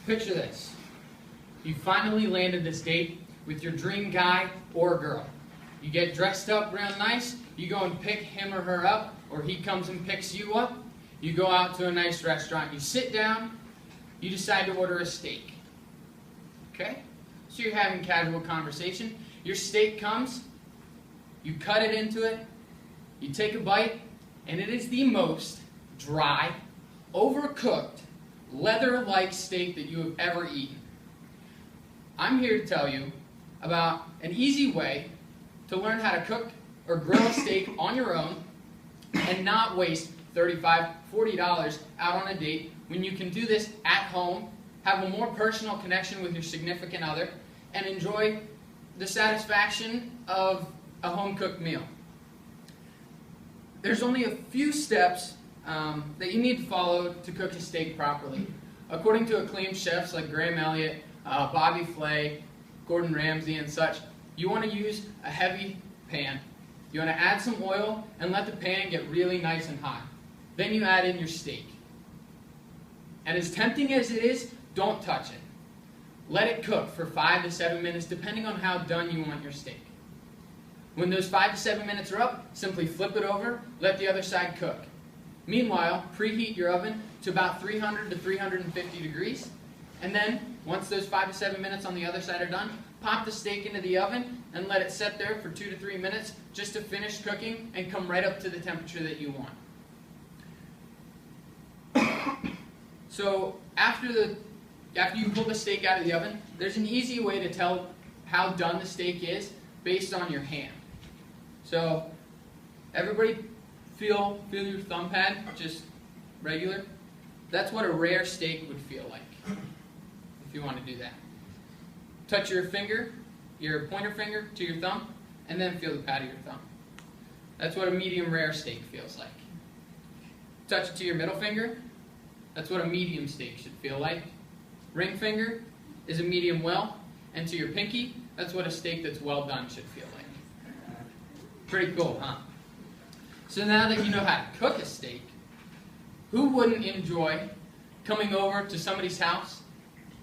Picture this. You finally landed this date with your dream guy or girl. You get dressed up real nice, you go and pick him or her up, or he comes and picks you up. You go out to a nice restaurant, you sit down, you decide to order a steak. Okay? So you're having casual conversation. Your steak comes, you cut it into it, you take a bite, and it is the most dry, overcooked, leather-like steak that you have ever eaten. I'm here to tell you about an easy way to learn how to cook or grill a steak on your own and not waste $35, $40 out on a date when you can do this at home, have a more personal connection with your significant other, and enjoy the satisfaction of a home-cooked meal. There's only a few steps that you need to follow to cook a steak properly. According to acclaimed chefs like Graham Elliott, Bobby Flay, Gordon Ramsay, and such, you want to use a heavy pan. You want to add some oil and let the pan get really nice and hot. Then you add in your steak. And as tempting as it is, don't touch it. Let it cook for 5 to 7 minutes, depending on how done you want your steak. When those 5 to 7 minutes are up, simply flip it over, let the other side cook. Meanwhile, preheat your oven to about 300 to 350 degrees, and then, once those 5 to 7 minutes on the other side are done, pop the steak into the oven and let it set there for 2 to 3 minutes just to finish cooking and come right up to the temperature that you want. So after you pull the steak out of the oven, there's an easy way to tell how done the steak is based on your hand. So everybody feel your thumb pad, just regular. That's what a rare steak would feel like, if you want to do that. Touch your finger, your pointer finger to your thumb, and then feel the pad of your thumb. That's what a medium rare steak feels like. Touch it to your middle finger. That's what a medium steak should feel like. Ring finger is a medium well, and to your pinky, that's what a steak that's well done should feel like. Pretty cool, huh? So now that you know how to cook a steak, who wouldn't enjoy coming over to somebody's house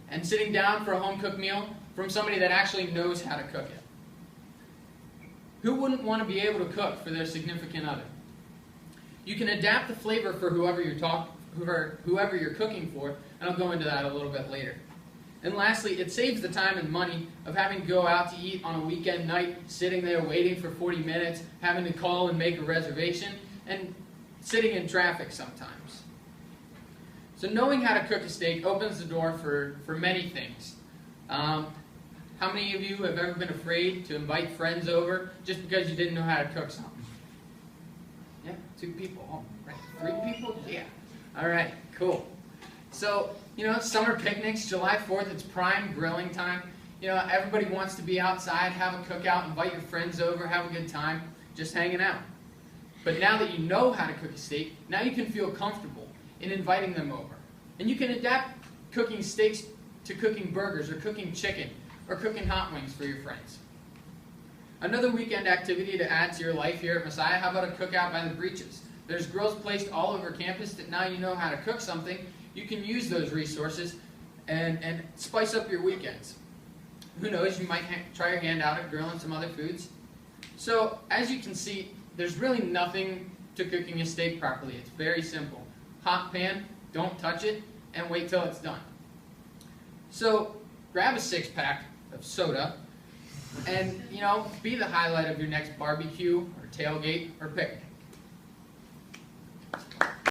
and sitting down for a home-cooked meal from somebody that actually knows how to cook it? Who wouldn't want to be able to cook for their significant other? You can adapt the flavor for whoever you're cooking for, and I'll go into that a little bit later. And lastly, it saves the time and money of having to go out to eat on a weekend night, sitting there waiting for 40 minutes, having to call and make a reservation, and sitting in traffic sometimes. So knowing how to cook a steak opens the door for many things. How many of you have ever been afraid to invite friends over just because you didn't know how to cook something? Yeah, 2 people. Oh, right. 3 people? Yeah. All right, cool. So, summer picnics, July 4th, it's prime grilling time. Everybody wants to be outside, have a cookout, invite your friends over, have a good time, just hanging out. But now that you know how to cook a steak, now you can feel comfortable in inviting them over. And you can adapt cooking steaks to cooking burgers or cooking chicken or cooking hot wings for your friends. Another weekend activity to add to your life here at Messiah, how about a cookout by the breaches? There's grills placed all over campus that now you know how to cook something, you can use those resources and spice up your weekends. Who knows, you might try your hand out at grilling some other foods. So, as you can see, there's really nothing to cooking a steak properly. It's very simple. Hot pan, don't touch it, and wait till it's done. So, grab a 6-pack of soda and, be the highlight of your next barbecue or tailgate or picnic.